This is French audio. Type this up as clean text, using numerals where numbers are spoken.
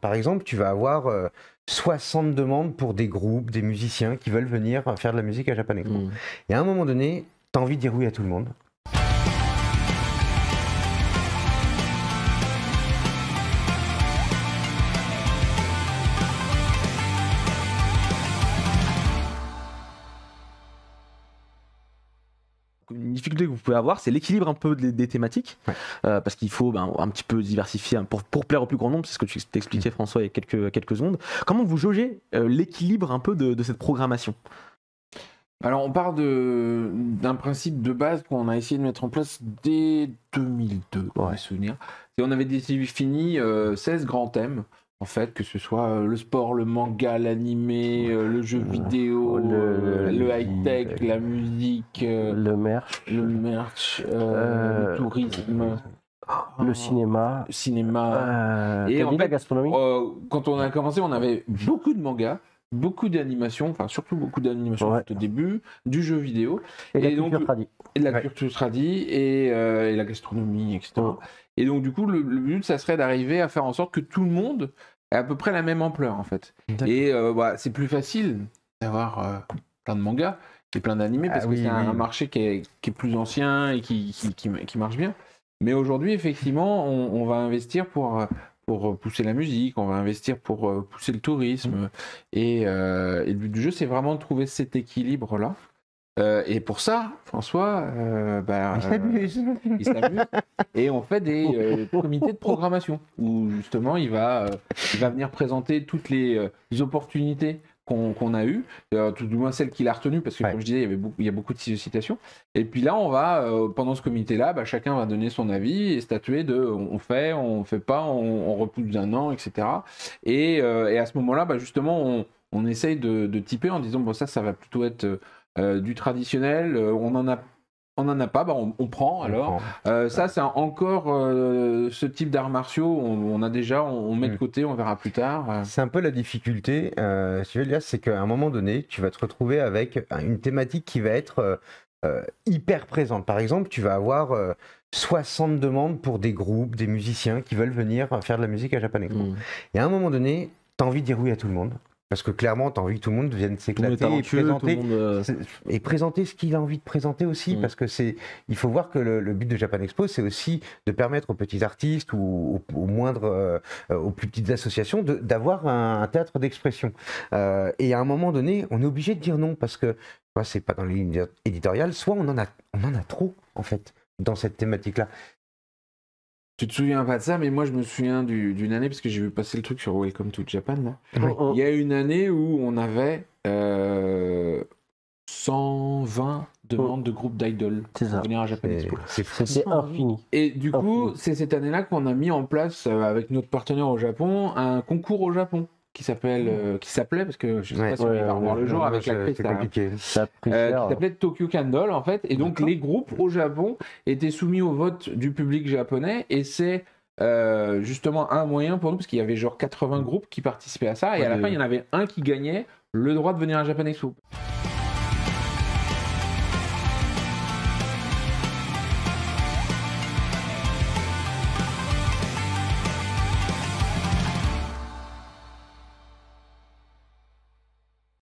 Par exemple, tu vas avoir 60 demandes pour des groupes, des musiciens qui veulent venir faire de la musique à Japan Expo. Et à un moment donné, tu as envie de dire oui à tout le monde. Une difficulté que vous pouvez avoir, c'est l'équilibre un peu des thématiques, parce qu'il faut un petit peu diversifier pour plaire au plus grand nombre, c'est ce que tu t'expliquais François il y a quelques secondes. Comment vous jaugez l'équilibre un peu de cette programmation? Alors on part d'un principe de base qu'on a essayé de mettre en place dès 2002, mes souvenirs. Et on avait défini 16 grands thèmes. En fait, que ce soit le sport, le manga, l'animé, le jeu vidéo, le high-tech, la musique, le merch, le tourisme, le cinéma, et en fait, la gastronomie. Quand on a commencé, on avait beaucoup de mangas, beaucoup d'animation, enfin surtout beaucoup d'animation au début, du jeu vidéo, et la culture tradie. Et la culture tradie, et la gastronomie, etc. Et donc du coup, le but, ça serait d'arriver à faire en sorte que tout le monde ait à peu près la même ampleur, en fait. Et c'est plus facile d'avoir plein de mangas et plein d'animés, parce que c'est un marché qui est plus ancien et qui marche bien. Mais aujourd'hui, effectivement, on va investir pour pousser la musique, on va investir pour pousser le tourisme. Et le but du jeu, c'est vraiment de trouver cet équilibre-là. Et pour ça, François, il s'amuse. Et on fait des comités de programmation où justement il va venir présenter toutes les opportunités qu'on a eues, tout du moins celles qu'il a retenues, parce que comme je disais, il y a beaucoup de citations. Et puis là, on va, pendant ce comité-là, chacun va donner son avis et statuer de on fait pas, on repousse d'un an, etc. Et à ce moment-là, justement, on essaye de typer en disant bon, ça va plutôt être du traditionnel, on en a pas, on prend alors. Ça, c'est encore ce type d'arts martiaux, on a déjà, on met de côté, on verra plus tard. C'est un peu la difficulté, si je veux dire, c'est qu'à un moment donné, tu vas te retrouver avec une thématique qui va être hyper présente. Par exemple, tu vas avoir 60 demandes pour des groupes, des musiciens qui veulent venir faire de la musique à Japan Expo. Et à un moment donné, tu as envie de dire oui à tout le monde. Parce que clairement, tu as envie que tout le monde vienne s'éclater et présenter ce qu'il a envie de présenter aussi. Parce que il faut voir que le but de Japan Expo, c'est aussi de permettre aux petits artistes ou aux plus petites associations d'avoir un théâtre d'expression. Et à un moment donné, on est obligé de dire non parce que c'est pas dans les lignes éditoriales. Soit on en a trop, en fait, dans cette thématique-là. Tu te souviens pas de ça, mais moi je me souviens d'une année, parce que j'ai vu passer le truc sur Welcome to Japan. Là. Il y a une année où on avait 120 demandes de groupes d'idoles pour venir à Japan Expo. C'était infini. Et du coup, c'est cette année-là qu'on a mis en place, avec notre partenaire au Japon, un concours au Japon qui s'appelait, parce que je sais pas si on va revoir le jour avec la crise, c'est compliqué. qui s'appelait Tokyo Candle en fait, et donc les groupes au Japon étaient soumis au vote du public japonais, et c'est justement un moyen pour nous, parce qu'il y avait genre 80 groupes qui participaient à ça, et à la fin il y en avait un qui gagnait le droit de venir à Japan Expo.